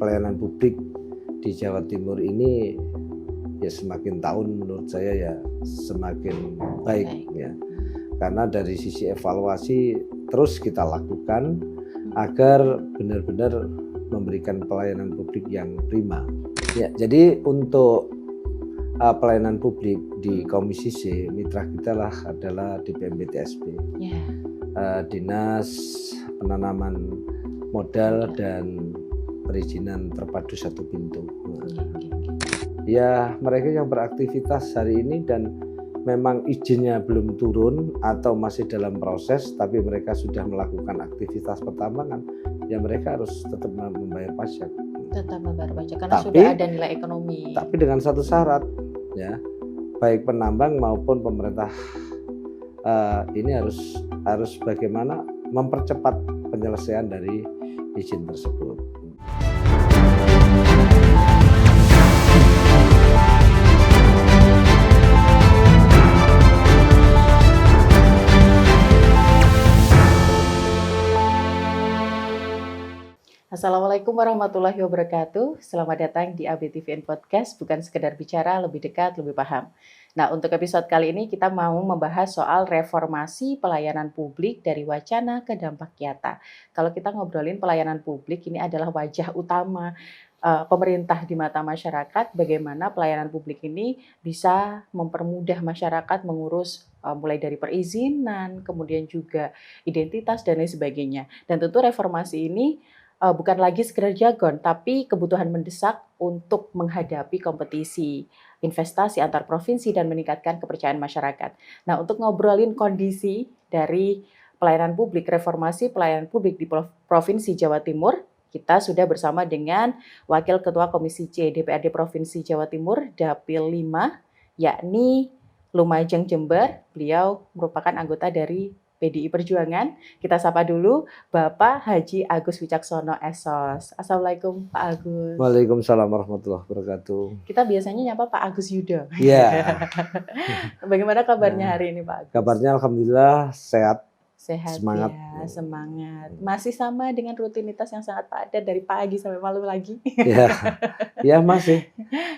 pelayanan publik di Jawa Timur ini ya semakin tahun menurut saya ya semakin baik ya. Karena dari sisi evaluasi terus kita lakukan agar benar-benar memberikan pelayanan publik yang prima. Ya, jadi untuk pelayanan publik di Komisi C, mitra kita lah adalah DPMPTSP, Dinas Penanaman Modal dan Perizinan Terpadu Satu Pintu. Ya, mereka yang beraktivitas hari ini dan memang izinnya belum turun atau masih dalam proses, tapi mereka sudah melakukan aktivitas pertambangan, ya mereka harus tetap membayar pajak. Tetap membayar pajak karena sudah ada nilai ekonomi. Tapi dengan satu syarat, ya, baik penambang maupun pemerintah ini harus bagaimana mempercepat penyelesaian dari izin tersebut. Assalamualaikum warahmatullahi wabarakatuh. Selamat datang di ABTVN Podcast, bukan sekedar bicara, lebih dekat, lebih paham. Nah, untuk episode kali ini kita mau membahas soal reformasi pelayanan publik dari wacana ke dampak nyata. Kalau kita ngobrolin pelayanan publik, ini adalah wajah utama pemerintah di mata masyarakat, bagaimana pelayanan publik ini bisa mempermudah masyarakat mengurus mulai dari perizinan, kemudian juga identitas dan lain sebagainya. Dan tentu reformasi ini bukan lagi sekedar jargon, tapi kebutuhan mendesak untuk menghadapi kompetisi investasi antar provinsi dan meningkatkan kepercayaan masyarakat. Nah, untuk ngobrolin kondisi dari pelayanan publik, reformasi pelayanan publik di Provinsi Jawa Timur, kita sudah bersama dengan Wakil Ketua Komisi C DPRD Provinsi Jawa Timur, Dapil 5, yakni Lumajang Jember. Beliau merupakan anggota dari PDI Perjuangan. Kita sapa dulu Bapak Haji Agus Wicaksono SOS. Assalamualaikum Pak Agus. Waalaikumsalam warahmatullahi wabarakatuh. Kita biasanya nyapa Pak Agus Yudo. Iya. Bagaimana kabarnya hari ini Pak Agus? Kabarnya alhamdulillah sehat. Sehat semangat. Ya, semangat. Masih sama dengan rutinitas yang sangat padat dari pagi sampai malam lagi. Ya masih.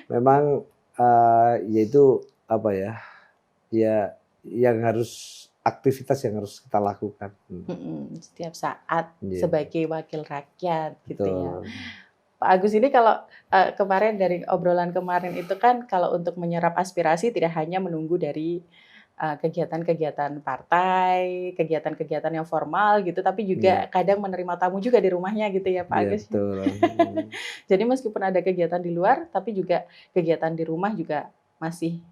Memang yaitu apa ya? Ya yang harus aktivitas yang harus kita lakukan setiap saat sebagai wakil rakyat gitu. Betul. Ya. Pak Agus ini kalau kemarin dari obrolan kemarin itu kan kalau untuk menyerap aspirasi tidak hanya menunggu dari kegiatan-kegiatan partai, kegiatan-kegiatan yang formal gitu, tapi juga kadang menerima tamu juga di rumahnya gitu ya Pak Agus. Betul. Jadi meskipun ada kegiatan di luar, tapi juga kegiatan di rumah juga masih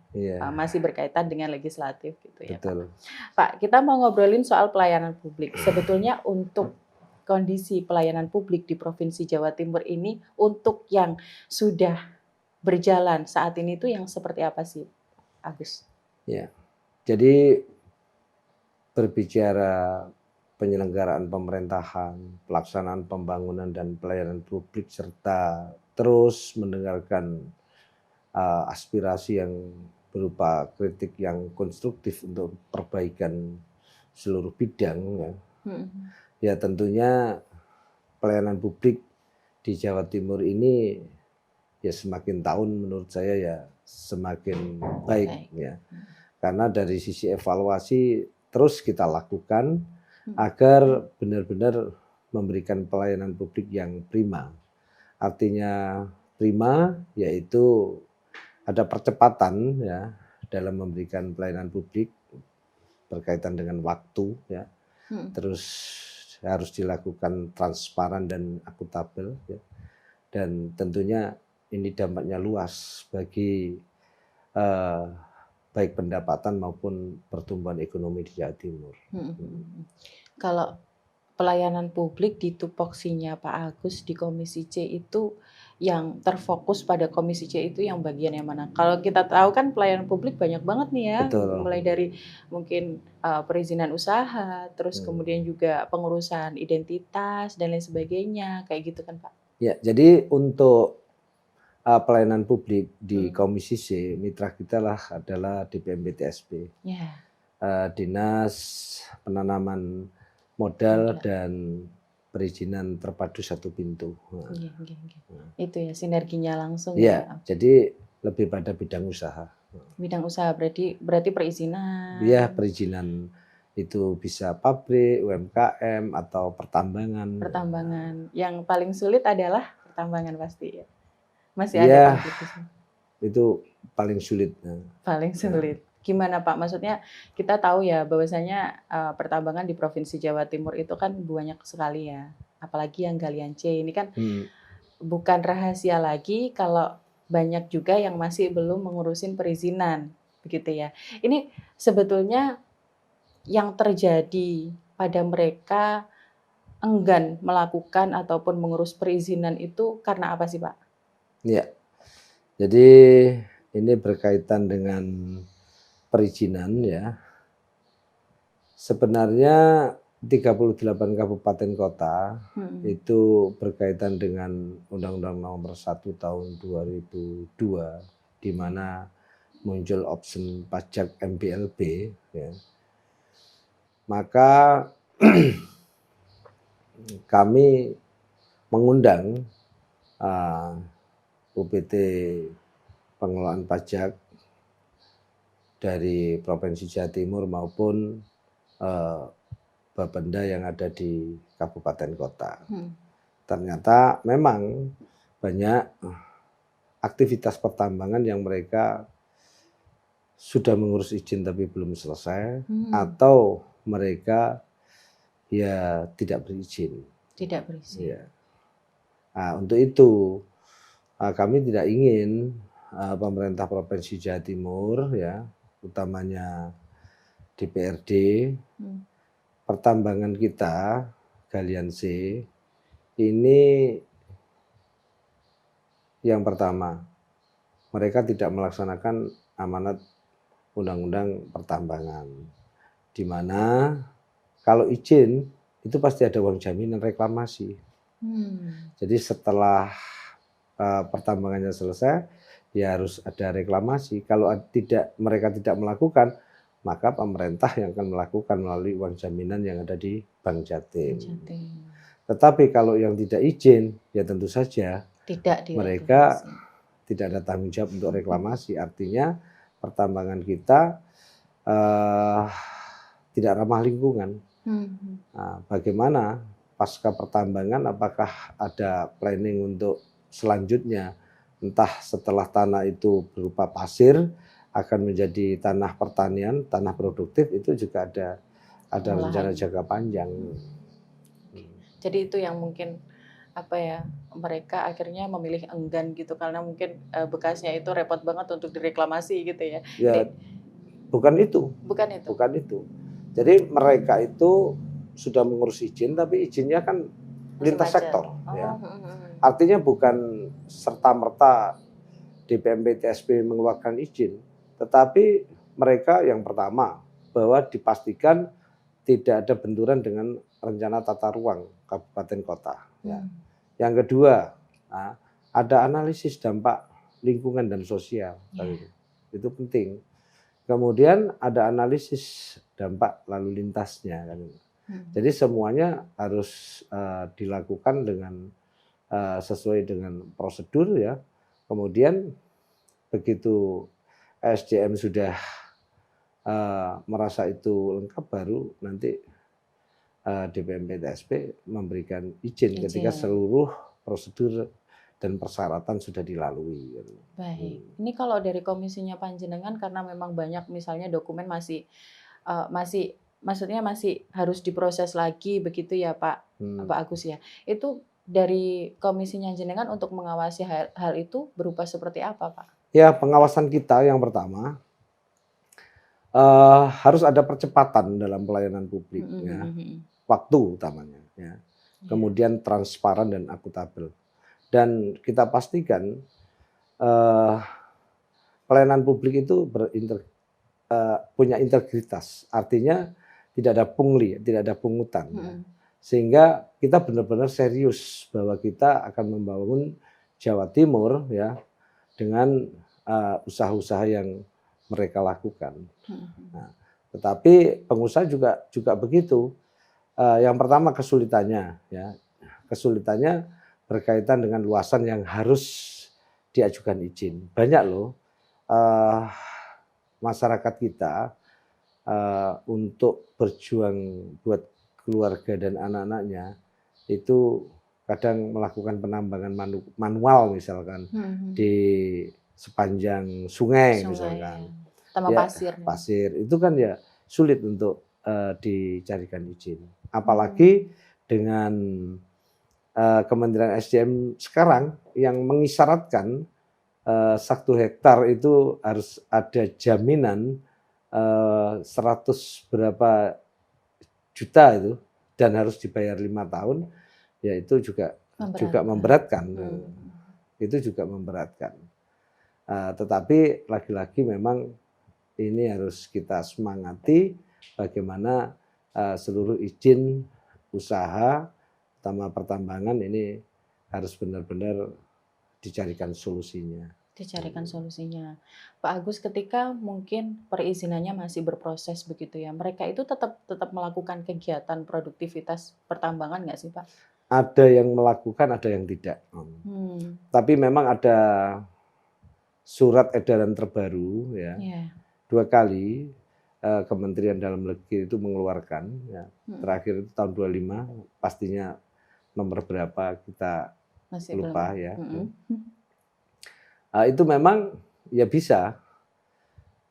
berkaitan dengan legislatif gitu ya Betul. Pak. Kita mau ngobrolin soal pelayanan publik. Sebetulnya untuk kondisi pelayanan publik di Provinsi Jawa Timur ini untuk yang sudah berjalan saat ini itu yang seperti apa sih, Agus? Ya, jadi berbicara penyelenggaraan pemerintahan, pelaksanaan pembangunan dan pelayanan publik serta terus mendengarkan aspirasi yang berupa kritik yang konstruktif untuk perbaikan seluruh bidang ya. Ya tentunya pelayanan publik di Jawa Timur ini ya semakin tahun menurut saya ya semakin baik ya. Karena dari sisi evaluasi terus kita lakukan agar benar-benar memberikan pelayanan publik yang prima. Artinya prima yaitu ada percepatan ya dalam memberikan pelayanan publik berkaitan dengan waktu ya. Terus harus dilakukan transparan dan akuntabel ya. Dan tentunya ini dampaknya luas bagi baik pendapatan maupun pertumbuhan ekonomi di Jawa Timur. Kalau pelayanan publik di tupoksinya Pak Agus di Komisi C itu yang terfokus pada Komisi C itu yang bagian yang mana? Kalau kita tahu kan pelayanan publik banyak banget nih ya. Betul. Mulai dari mungkin perizinan usaha, terus kemudian juga pengurusan identitas dan lain sebagainya, kayak gitu kan Pak? Ya, jadi untuk pelayanan publik di Komisi C, mitra kita lah adalah DPMPTSP, Dinas Penanaman Modal dan perizinan terpadu satu pintu. Iya. Itu ya sinerginya langsung Iya, ya. jadi lebih pada bidang usaha. Bidang usaha berarti perizinan. Iya, perizinan itu bisa pabrik, UMKM atau pertambangan. Pertambangan. Yang paling sulit adalah pertambangan pasti ya. Masih Iya, ada kompetisi. itu paling sulit. Paling sulit. Gimana Pak? Maksudnya kita tahu ya bahwasanya pertambangan di Provinsi Jawa Timur itu kan banyak sekali ya. Apalagi yang galian C ini kan bukan rahasia lagi kalau banyak juga yang masih belum mengurusin perizinan, begitu ya. Ini sebetulnya yang terjadi pada mereka enggan melakukan ataupun mengurus perizinan itu karena apa sih Pak? Iya. Jadi ini berkaitan dengan perizinan ya. Sebenarnya 38 kabupaten kota itu berkaitan dengan Undang-Undang Nomor 1 Tahun 2002 di mana muncul opsi pajak MPLB ya. Maka kami mengundang UPT pengelolaan pajak dari Provinsi Jawa Timur maupun Bapenda yang ada di kabupaten kota. Ternyata memang banyak aktivitas pertambangan yang mereka sudah mengurus izin tapi belum selesai atau mereka ya tidak berizin. Tidak berizin. Ya. Nah, untuk itu kami tidak ingin pemerintah Provinsi Jawa Timur ya, utamanya DPRD, pertambangan kita galian C ini yang pertama mereka tidak melaksanakan amanat Undang-Undang Pertambangan, di mana kalau izin itu pasti ada uang jaminan reklamasi. Jadi setelah pertambangannya selesai, ya harus ada reklamasi. Kalau mereka tidak melakukan, maka pemerintah yang akan melakukan melalui uang jaminan yang ada di Bank Jatim. Tetapi kalau yang tidak izin, ya tentu saja mereka tidak ada tanggung jawab untuk reklamasi. Artinya pertambangan kita tidak ramah lingkungan. Nah, bagaimana pasca pertambangan, apakah ada planning untuk selanjutnya, entah setelah tanah itu berupa pasir akan menjadi tanah pertanian, tanah produktif, itu juga ada rencana jangka panjang. Jadi itu yang mungkin mereka akhirnya memilih enggan gitu karena mungkin bekasnya itu repot banget untuk direklamasi gitu ya. Ya, bukan itu. Jadi mereka itu sudah mengurus izin tapi izinnya kan lintas sektor. Ya. Artinya bukan serta-merta DPMP TSP mengeluarkan izin, tetapi mereka yang pertama bahwa dipastikan tidak ada benturan dengan rencana tata ruang kabupaten kota. Ya. Yang kedua, ada analisis dampak lingkungan dan sosial. Itu penting. Kemudian ada analisis dampak lalu lintasnya. Jadi semuanya harus dilakukan dengan sesuai dengan prosedur ya. Kemudian begitu SDM sudah merasa itu lengkap, baru nanti DPMP TSP memberikan izin ketika seluruh prosedur dan persyaratan sudah dilalui. Baik. Ini kalau dari komisinya Panjenengan karena memang banyak misalnya dokumen masih harus diproses lagi begitu ya Pak Agus ya. Itu dari komisinya Jenengan untuk mengawasi hal itu berupa seperti apa Pak? Ya, pengawasan kita yang pertama harus ada percepatan dalam pelayanan publik ya. Waktu utamanya ya. Kemudian transparan dan akuntabel. Dan kita pastikan pelayanan publik itu punya integritas. Artinya tidak ada pungli, tidak ada pungutan. Ya. Sehingga kita benar-benar serius bahwa kita akan membangun Jawa Timur ya dengan usaha-usaha yang mereka lakukan. Nah, tetapi pengusaha juga begitu. Yang pertama kesulitannya, ya. Kesulitannya berkaitan dengan luasan yang harus diajukan izin. Banyak loh masyarakat kita untuk berjuang buat keluarga dan anak-anaknya itu kadang melakukan penambangan manual misalkan di sepanjang sungai misalkan. Sama Ya, pasir. pasir itu kan ya sulit untuk dicarikan izin. Apalagi dengan Kementerian SDM sekarang yang mengisyaratkan 1 hektar itu harus ada jaminan 100 berapa juta itu dan harus dibayar 5 tahun, ya itu juga memberatkan. Itu juga memberatkan. Tetapi lagi-lagi memang ini harus kita semangati bagaimana seluruh izin usaha, terutama pertambangan ini harus benar-benar dicarikan solusinya. Pak Agus, ketika mungkin perizinannya masih berproses begitu ya, mereka itu tetap melakukan kegiatan produktivitas pertambangan nggak sih Pak? Ada yang melakukan, ada yang tidak. Tapi memang ada surat edaran terbaru ya, 2 kali Kementerian Dalam Negeri itu mengeluarkan ya. Terakhir itu tahun 25, pastinya nomor berapa kita masih lupa belum. Ya. Itu memang ya bisa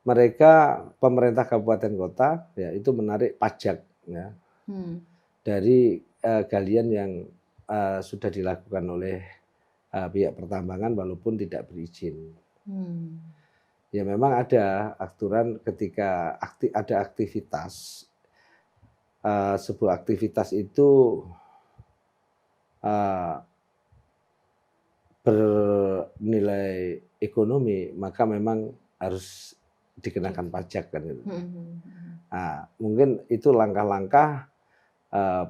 mereka pemerintah kabupaten kota ya itu menarik pajak ya dari galian yang sudah dilakukan oleh pihak pertambangan walaupun tidak berizin. Ya memang ada aturan ketika ada aktivitas sebuah aktivitas itu bernilai ekonomi maka memang harus dikenakan pajak kan itu. Nah, mungkin itu langkah-langkah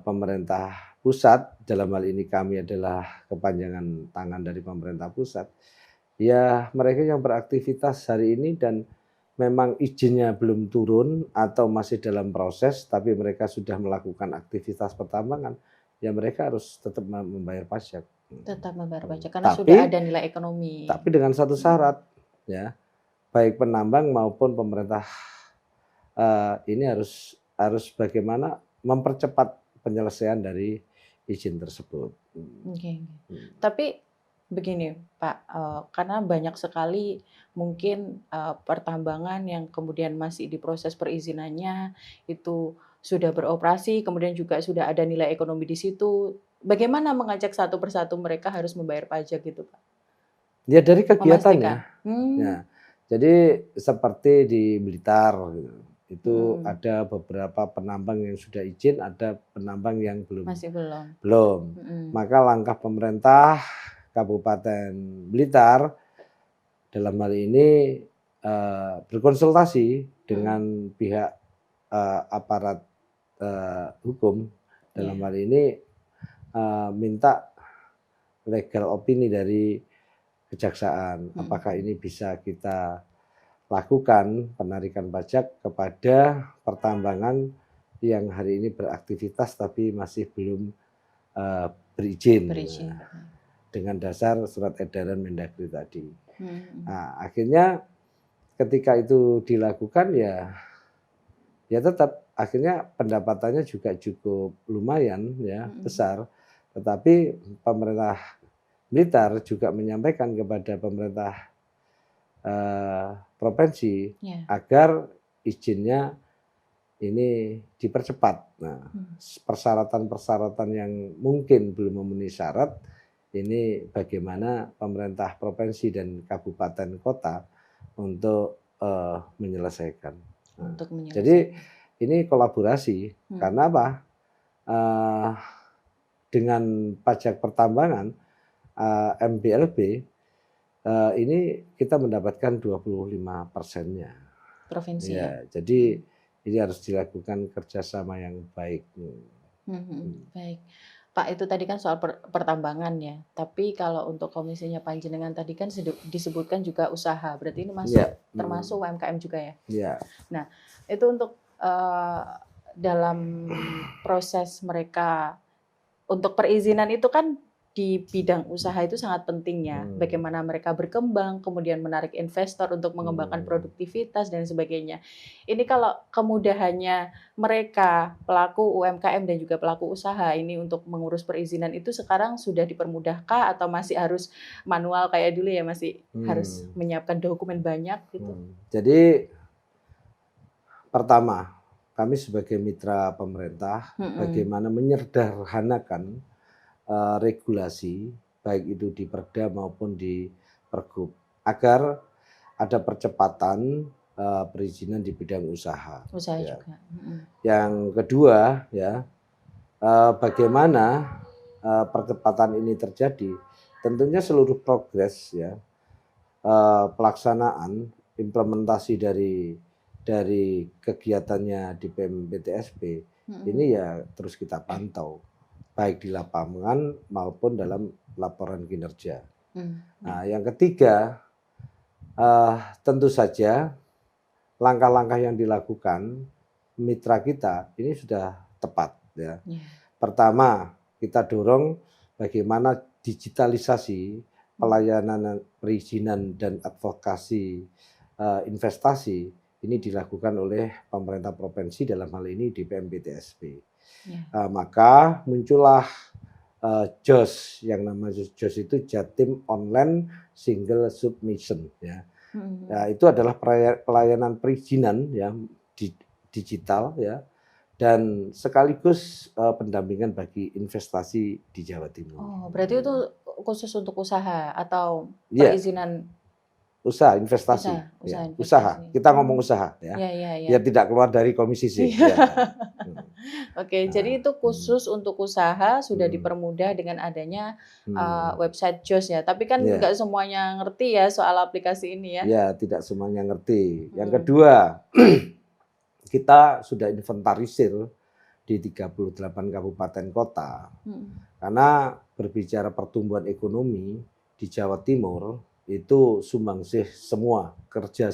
pemerintah pusat, dalam hal ini kami adalah kepanjangan tangan dari pemerintah pusat. Ya mereka yang beraktivitas hari ini dan memang izinnya belum turun atau masih dalam proses tapi mereka sudah melakukan aktivitas pertambangan, ya mereka harus tetap membayar pajak. Tetap membayar pajak karena sudah ada nilai ekonomi. Tapi dengan satu syarat ya, baik penambang maupun pemerintah ini harus bagaimana mempercepat penyelesaian dari izin tersebut. Tapi begini Pak, karena banyak sekali mungkin pertambangan yang kemudian masih di proses perizinannya itu sudah beroperasi, kemudian juga sudah ada nilai ekonomi di situ. Bagaimana mengajak satu persatu mereka harus membayar pajak gitu Pak? Ya dari kegiatannya. Ya, jadi seperti di Blitar itu ada beberapa penambang yang sudah izin, ada penambang yang masih belum. Maka langkah pemerintah Kabupaten Blitar dalam hal ini berkonsultasi dengan pihak aparat hukum dalam hal ini minta legal opini dari kejaksaan apakah ini bisa kita lakukan penarikan pajak kepada pertambangan yang hari ini beraktivitas tapi masih belum berizin. Dengan dasar surat edaran Mendagri tadi. Nah, akhirnya ketika itu dilakukan ya tetap akhirnya pendapatannya juga cukup lumayan ya besar. Tetapi pemerintah Blitar juga menyampaikan kepada pemerintah provinsi agar izinnya ini dipercepat. Nah, persyaratan-persyaratan yang mungkin belum memenuhi syarat ini bagaimana pemerintah provinsi dan kabupaten kota untuk menyelesaikan. Jadi ini kolaborasi karena apa? Dengan pajak pertambangan MBLB ini kita mendapatkan 25%-nya. Provinsi. Ya, jadi ini harus dilakukan kerjasama yang baik. Baik. Pak, itu tadi kan soal pertambangan ya. Tapi kalau untuk komisinya Panjenengan tadi kan disebutkan juga usaha. Berarti ini masuk termasuk UMKM juga ya? Iya. Nah, itu untuk dalam proses mereka untuk perizinan itu kan di bidang usaha itu sangat penting ya. Bagaimana mereka berkembang, kemudian menarik investor untuk mengembangkan produktivitas dan sebagainya. Ini kalau kemudahannya mereka pelaku UMKM dan juga pelaku usaha ini untuk mengurus perizinan itu sekarang sudah dipermudahkah atau masih harus manual kayak dulu ya, masih harus menyiapkan dokumen banyak gitu? Jadi pertama, kami sebagai mitra pemerintah bagaimana menyederhanakan regulasi baik itu di Perda maupun di Pergub agar ada percepatan perizinan di bidang usaha. Usaha ya. juga. Yang kedua ya, bagaimana percepatan ini terjadi? Tentunya seluruh progres ya, pelaksanaan implementasi dari kegiatannya di BMPTSP ini ya terus kita pantau baik di lapangan maupun dalam laporan kinerja. Nah, yang ketiga tentu saja langkah-langkah yang dilakukan mitra kita ini sudah tepat ya. Pertama, kita dorong bagaimana digitalisasi pelayanan perizinan dan advokasi investasi ini dilakukan oleh pemerintah provinsi dalam hal ini di BMPTSP. Maka muncullah JOS yang namanya JOS itu Jatim Online Single Submission ya. Nah, itu adalah pelayanan perizinan ya digital ya dan sekaligus pendampingan bagi investasi di Jawa Timur. Oh, berarti itu khusus untuk usaha atau perizinan? Usaha investasi. Usaha. Kita ngomong usaha ya. Biar tidak keluar dari komisi C. Oke, jadi itu khusus untuk usaha sudah dipermudah dengan adanya website JOS ya. Tapi kan nggak semuanya ngerti ya soal aplikasi ini ya. Ya, tidak semuanya ngerti. Yang kedua, kita sudah inventarisir di 38 kabupaten kota. Karena berbicara pertumbuhan ekonomi di Jawa Timur itu sumbangsih semua, kerja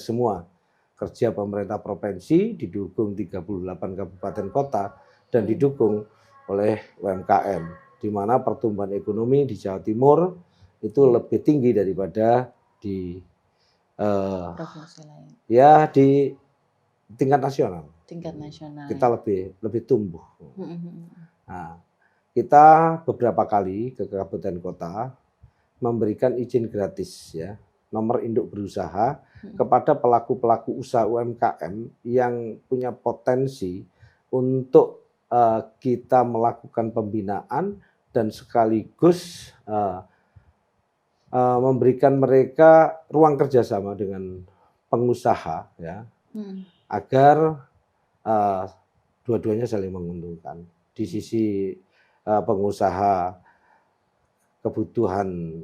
pemerintah provinsi didukung 38 kabupaten kota dan didukung oleh UMKM, di mana pertumbuhan ekonomi di Jawa Timur itu lebih tinggi daripada di provinsi lain. Ya di tingkat nasional. Kita ya. lebih tumbuh. Nah, kita beberapa kali ke kabupaten kota memberikan izin gratis ya, nomor induk berusaha kepada pelaku-pelaku usaha UMKM yang punya potensi untuk kita melakukan pembinaan dan sekaligus memberikan mereka ruang kerjasama dengan pengusaha ya, agar dua-duanya saling menguntungkan. Di sisi pengusaha kebutuhan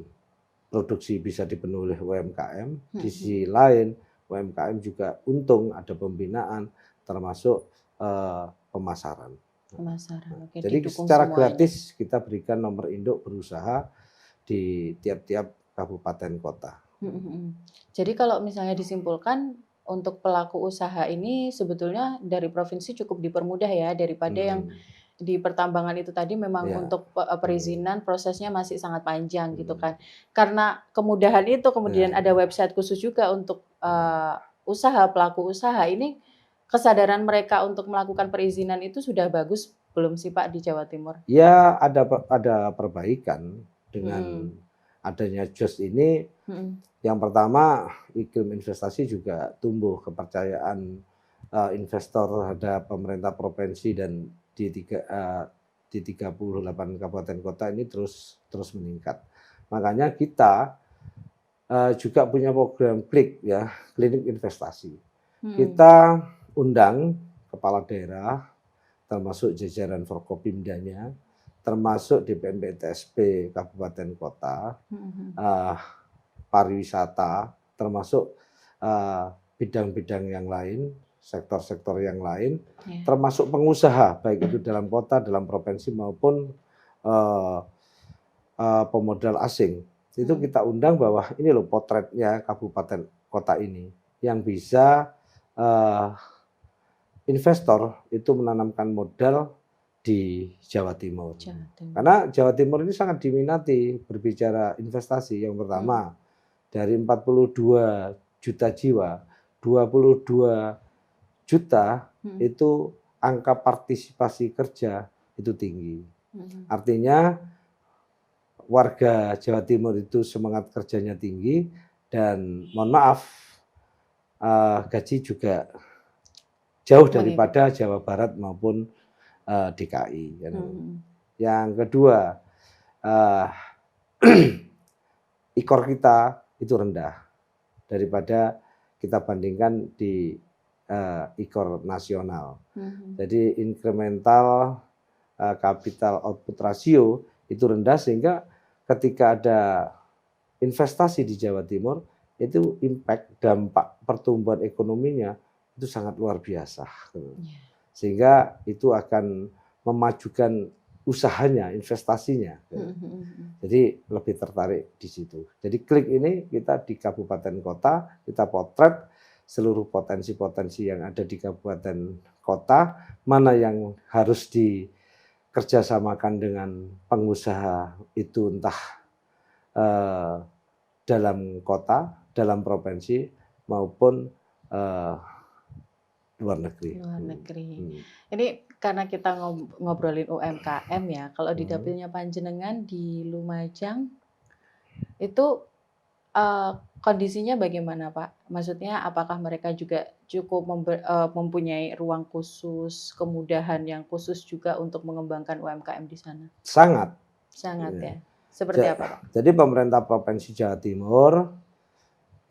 produksi bisa dipenuhi oleh UMKM, di sisi lain UMKM juga untung ada pembinaan termasuk pemasaran. Oke, jadi secara gratis kita berikan nomor induk berusaha di tiap-tiap kabupaten kota. Jadi kalau misalnya disimpulkan untuk pelaku usaha ini sebetulnya dari provinsi cukup dipermudah ya daripada yang di pertambangan itu tadi memang untuk perizinan prosesnya masih sangat panjang gitu kan. Karena kemudahan itu kemudian ada website khusus juga untuk pelaku usaha ini, kesadaran mereka untuk melakukan perizinan itu sudah bagus belum sih Pak di Jawa Timur? Ya ada perbaikan dengan adanya JOS ini. Yang pertama iklim investasi juga tumbuh, kepercayaan investor terhadap pemerintah provinsi dan di 38 kabupaten kota ini terus meningkat. Makanya kita juga punya program KLIK ya, klinik investasi. Kita undang kepala daerah, termasuk jajaran Forkopimdanya, termasuk DPMPTSP kabupaten kota, pariwisata, termasuk bidang-bidang yang lain, sektor-sektor yang lain, termasuk pengusaha, baik itu dalam kota, dalam provinsi maupun pemodal asing. Itu kita undang bahwa ini loh potretnya kabupaten kota ini yang bisa investor itu menanamkan modal di Jawa Timur. Karena Jawa Timur ini sangat diminati berbicara investasi. Yang pertama, dari 42 juta jiwa, 22 juta itu angka partisipasi kerja itu tinggi. Artinya warga Jawa Timur itu semangat kerjanya tinggi dan mohon maaf, gaji juga jauh daripada Jawa Barat maupun DKI. Yang kedua, ikor kita itu rendah daripada kita bandingkan di ikor nasional. Jadi incremental capital output ratio itu rendah, sehingga ketika ada investasi di Jawa Timur itu dampak pertumbuhan ekonominya itu sangat luar biasa. Sehingga itu akan memajukan usahanya, investasinya. Jadi lebih tertarik di situ. Jadi klik ini kita di kabupaten kota, kita potret seluruh potensi-potensi yang ada di kabupaten kota, mana yang harus dikerjasamakan dengan pengusaha itu entah dalam kota, dalam provinsi maupun luar negeri. Ini karena kita ngobrolin UMKM ya, kalau di dapilnya panjenengan di Lumajang itu kondisinya bagaimana Pak? Maksudnya apakah mereka juga cukup mempunyai ruang khusus, kemudahan yang khusus juga untuk mengembangkan UMKM di sana? Sangat ya. Seperti apa Pak? Jadi pemerintah Provinsi Jawa Timur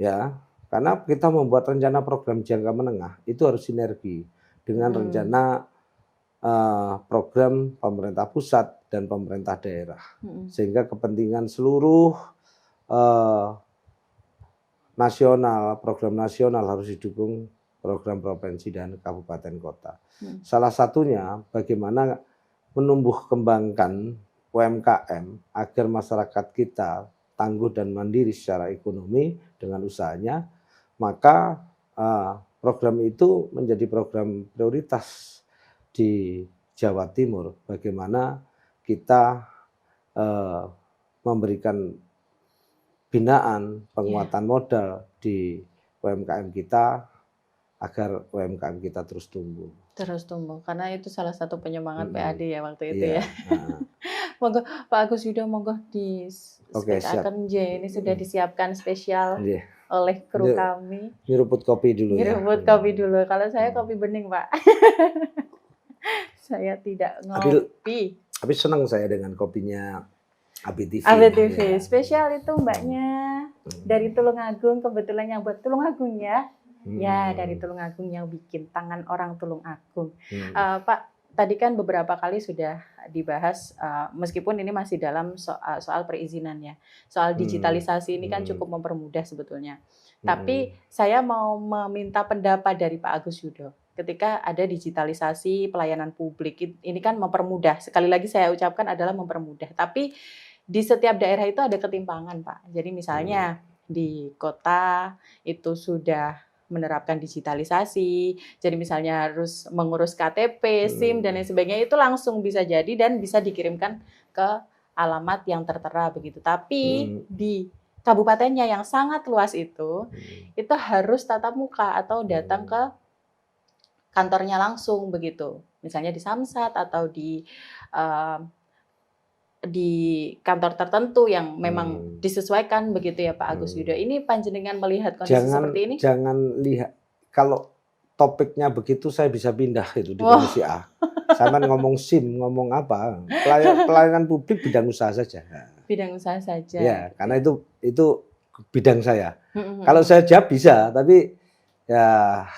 ya, karena kita membuat rencana program jangka menengah itu harus sinergi dengan rencana program pemerintah pusat dan pemerintah daerah, sehingga kepentingan seluruh program nasional harus didukung program provinsi dan kabupaten kota. Salah satunya bagaimana menumbuh kembangkan UMKM agar masyarakat kita tangguh dan mandiri secara ekonomi dengan usahanya, maka program itu menjadi program prioritas di Jawa Timur. Bagaimana kita memberikan binaan, penguatan modal di UMKM kita agar UMKM kita terus tumbuh. Karena itu salah satu penyemangat PAD ya waktu itu ya. Monggo Pak Agus Yudo, monggo disampaikan ini sudah disiapkan spesial oleh kru kami. Nyeruput kopi dulu kopi dulu. Kalau saya kopi bening Pak. Saya tidak ngopi. Tapi senang saya dengan kopinya ABTV. ABTV spesial itu mbaknya dari Tulungagung, kebetulan yang buat Tulungagung ya. Ya, dari Tulungagung yang bikin, tangan orang Tulungagung. Pak, tadi kan beberapa kali sudah dibahas, meskipun ini masih dalam soal perizinan ya. Soal digitalisasi ini kan cukup mempermudah sebetulnya. Tapi saya mau meminta pendapat dari Pak Agus Yudo. Ketika ada digitalisasi pelayanan publik, ini kan mempermudah. Sekali lagi saya ucapkan adalah mempermudah. Tapi di setiap daerah itu ada ketimpangan, Pak. Jadi misalnya di kota itu sudah menerapkan digitalisasi, jadi misalnya harus mengurus KTP, SIM dan lain sebagainya, itu langsung bisa jadi dan bisa dikirimkan ke alamat yang tertera begitu. Tapi di kabupatennya yang sangat luas itu harus tatap muka atau datang ke kantornya langsung begitu. Misalnya di Samsat atau di kantor tertentu yang memang disesuaikan begitu ya Pak Agus Yudo. Ini panjenengan melihat kondisi seperti ini? Jangan lihat, kalau topiknya begitu saya bisa pindah itu di Komisi A. Saya ngomong SIM, ngomong apa? Pelayanan publik bidang usaha saja. Bidang usaha saja. Ya, karena itu bidang saya. Kalau saya jawab bisa, tapi ya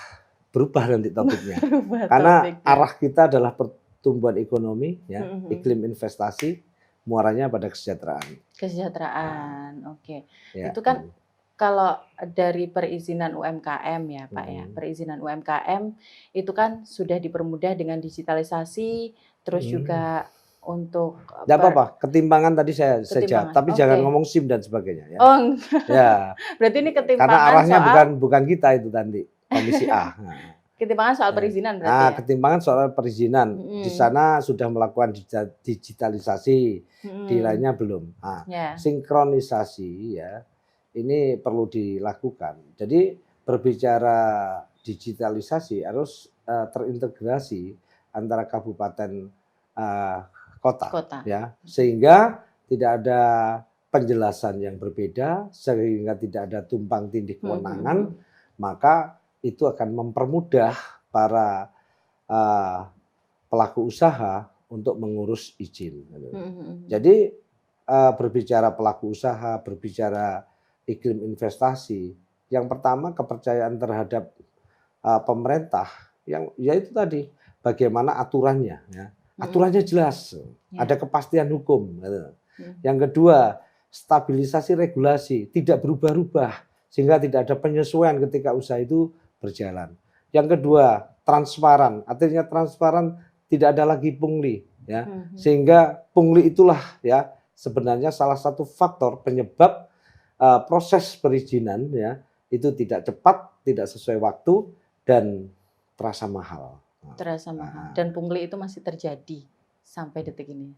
berubah nanti topiknya. Karena arah kita adalah pertumbuhan ekonomi, ya, iklim investasi, muaranya pada kesejahteraan. Oke. Ya. Itu kan kalau dari perizinan UMKM ya Pak ya, perizinan UMKM itu kan sudah dipermudah dengan digitalisasi, terus juga untuk tidak apa-apa, ketimpangan tadi saya jawab, tapi jangan ngomong SIM dan sebagainya ya. Oh enggak. Ya. Berarti ini ketimpangan karena arahnya bukan kita itu nanti Komisi A. Ketimpangan soal perizinan berarti ya? Ketimpangan soal perizinan. Di sana sudah melakukan digitalisasi, di lainnya belum. Sinkronisasi ya, ini perlu dilakukan. Jadi berbicara digitalisasi harus terintegrasi antara kabupaten kota. Ya, sehingga tidak ada penjelasan yang berbeda, sehingga tidak ada tumpang tindih kewenangan, maka itu akan mempermudah para pelaku usaha untuk mengurus izin. Jadi berbicara pelaku usaha, berbicara iklim investasi, yang pertama kepercayaan terhadap pemerintah, yang yaitu tadi bagaimana aturannya, ya. Aturannya jelas, ada kepastian hukum. Yang kedua, stabilisasi regulasi, tidak berubah-ubah sehingga tidak ada penyesuaian ketika usaha itu berjalan. Yang kedua, transparan, artinya transparan, tidak ada lagi pungli, ya. Sehingga pungli itulah ya sebenarnya salah satu faktor penyebab proses perizinan ya itu tidak cepat, tidak sesuai waktu dan terasa mahal. Dan pungli itu masih terjadi sampai detik ini.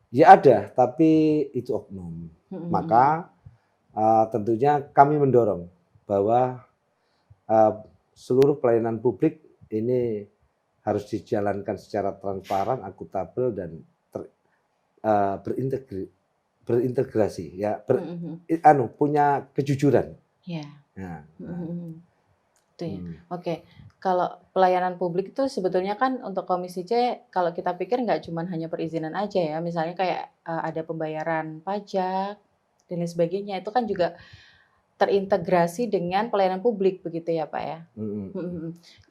Ya ada, tapi itu oknum. Maka tentunya kami mendorong bahwa seluruh pelayanan publik ini harus dijalankan secara transparan, akuntabel dan berintegrasi ya, punya kejujuran. Ya. Itu ya. Oke. Kalau pelayanan publik itu sebetulnya kan untuk Komisi C, kalau kita pikir nggak cuma hanya perizinan aja ya, misalnya kayak ada pembayaran pajak dan lain sebagainya, itu kan juga terintegrasi dengan pelayanan publik begitu ya Pak ya.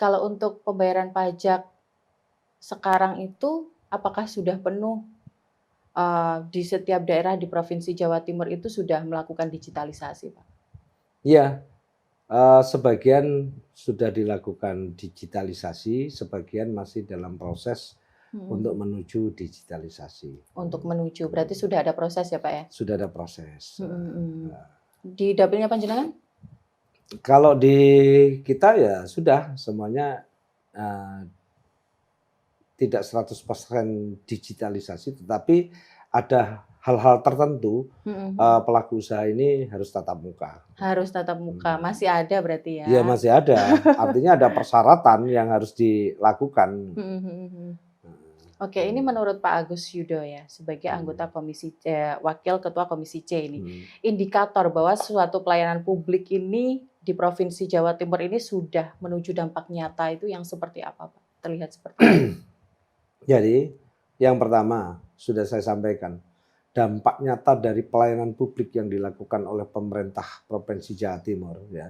Kalau untuk pembayaran pajak sekarang itu apakah sudah penuh di setiap daerah di Provinsi Jawa Timur itu sudah melakukan digitalisasi Pak? Iya, sebagian sudah dilakukan digitalisasi, sebagian masih dalam proses untuk menuju digitalisasi. Untuk menuju, berarti sudah ada proses ya Pak ya? Sudah ada proses. Di dapilnya Panjenengan? Kalau di kita ya sudah semuanya tidak 100% digitalisasi, tetapi ada hal-hal tertentu pelaku usaha ini harus tatap muka. Harus tatap muka, masih ada berarti ya? Iya masih ada, artinya ada persyaratan yang harus dilakukan. Oke, ini menurut Pak Agus Yudo ya, sebagai anggota Komisi Wakil Ketua Komisi C ini, indikator bahwa suatu pelayanan publik ini di Provinsi Jawa Timur ini sudah menuju dampak nyata itu yang seperti apa Pak? Terlihat seperti apa? Jadi yang pertama sudah saya sampaikan, dampak nyata dari pelayanan publik yang dilakukan oleh pemerintah Provinsi Jawa Timur ya.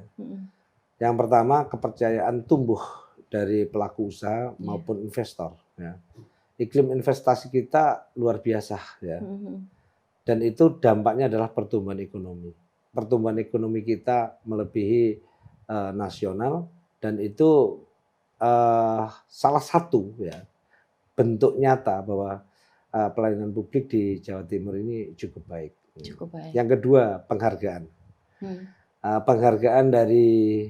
Yang pertama kepercayaan tumbuh dari pelaku usaha maupun investor ya. Iklim investasi kita luar biasa ya. Dan itu dampaknya adalah pertumbuhan ekonomi. Pertumbuhan ekonomi kita melebihi nasional dan itu salah satu ya bentuk nyata bahwa pelayanan publik di Jawa Timur ini cukup baik. Cukup baik. Yang kedua, penghargaan. Penghargaan dari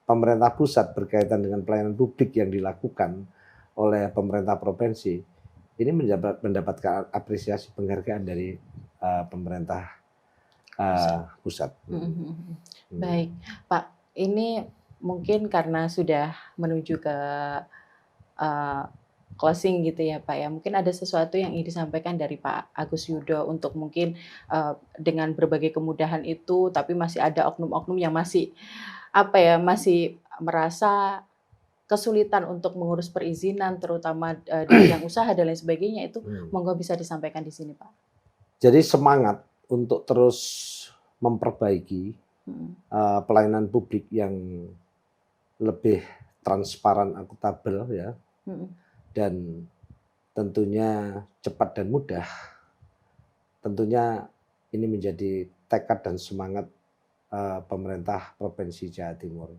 pemerintah pusat berkaitan dengan pelayanan publik yang dilakukan oleh pemerintah provinsi ini mendapatkan apresiasi penghargaan dari pemerintah pusat. Baik, Pak. Ini mungkin karena sudah menuju ke closing gitu ya Pak ya. Mungkin ada sesuatu yang ingin disampaikan dari Pak Agus Yudo untuk mungkin dengan berbagai kemudahan itu, tapi masih ada oknum-oknum yang masih masih merasa kesulitan untuk mengurus perizinan, terutama di bidang usaha dan lain sebagainya itu, monggo bisa disampaikan di sini Pak. Jadi semangat untuk terus memperbaiki pelayanan publik yang lebih transparan, akuntabel ya. Dan tentunya cepat dan mudah, tentunya ini menjadi tekad dan semangat pemerintah Provinsi Jawa Timur.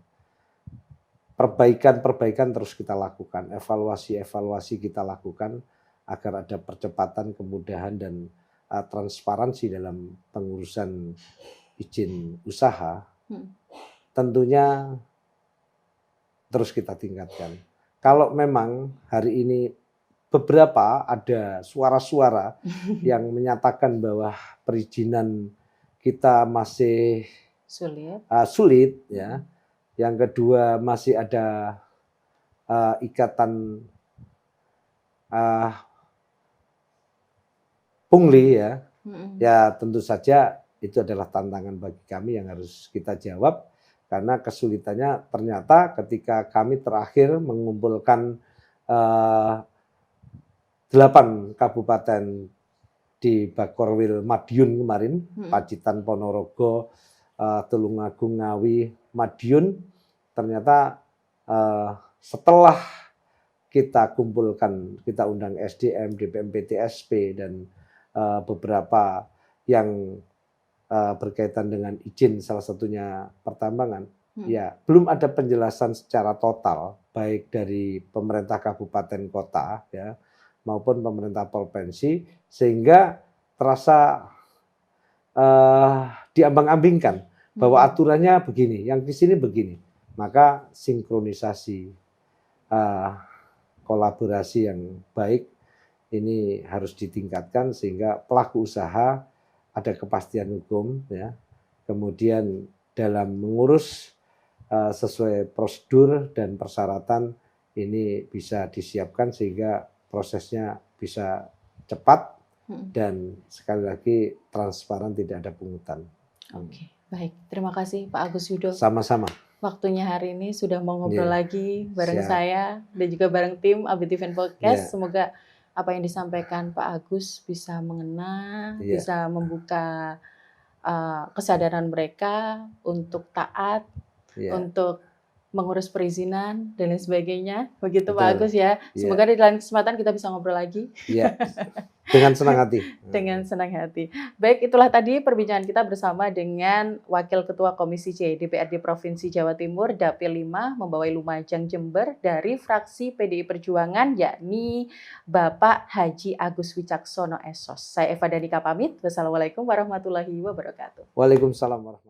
Perbaikan terus kita lakukan, evaluasi kita lakukan agar ada percepatan, kemudahan dan transparansi dalam pengurusan izin usaha. Tentunya terus kita tingkatkan. Kalau memang hari ini beberapa ada suara-suara yang menyatakan bahwa perizinan kita masih sulit ya. Yang kedua masih ada ikatan pungli ya. Ya tentu saja itu adalah tantangan bagi kami yang harus kita jawab, karena kesulitannya ternyata ketika kami terakhir mengumpulkan 8 kabupaten di Bakorwil Madiun kemarin, Pacitan, Ponorogo, Tulungagung, Ngawi, Madiun, ternyata setelah kita kumpulkan, kita undang SDM, DPM PTSP dan beberapa yang berkaitan dengan izin, salah satunya pertambangan, ya belum ada penjelasan secara total baik dari pemerintah kabupaten kota ya maupun pemerintah provinsi, sehingga terasa diambang-ambingkan bahwa aturannya begini, yang di sini begini. Maka sinkronisasi, kolaborasi yang baik ini harus ditingkatkan sehingga pelaku usaha ada kepastian hukum ya. Kemudian dalam mengurus sesuai prosedur dan persyaratan ini bisa disiapkan sehingga prosesnya bisa cepat dan sekali lagi transparan, tidak ada pungutan. Oke, baik. Terima kasih Pak Agus Yudo. Sama-sama. Waktunya hari ini sudah mau ngobrol lagi bareng saya dan juga bareng tim ABTVN Podcast. Semoga apa yang disampaikan Pak Agus bisa mengena, bisa membuka kesadaran mereka untuk taat, untuk mengurus perizinan dan lain sebagainya. Begitu Pak Agus ya. Semoga di lain kesempatan kita bisa ngobrol lagi. Dengan senang hati. Dengan senang hati. Baik, itulah tadi perbincangan kita bersama dengan Wakil Ketua Komisi C DPRD Provinsi Jawa Timur Dapil 5 Membawai Lumajang Jember dari fraksi PDI Perjuangan, yakni Bapak Haji Agus Wicaksono SOS. Saya Eva Danika pamit. Wassalamualaikum warahmatullahi wabarakatuh. Waalaikumsalam warahmatullahi wabarakatuh.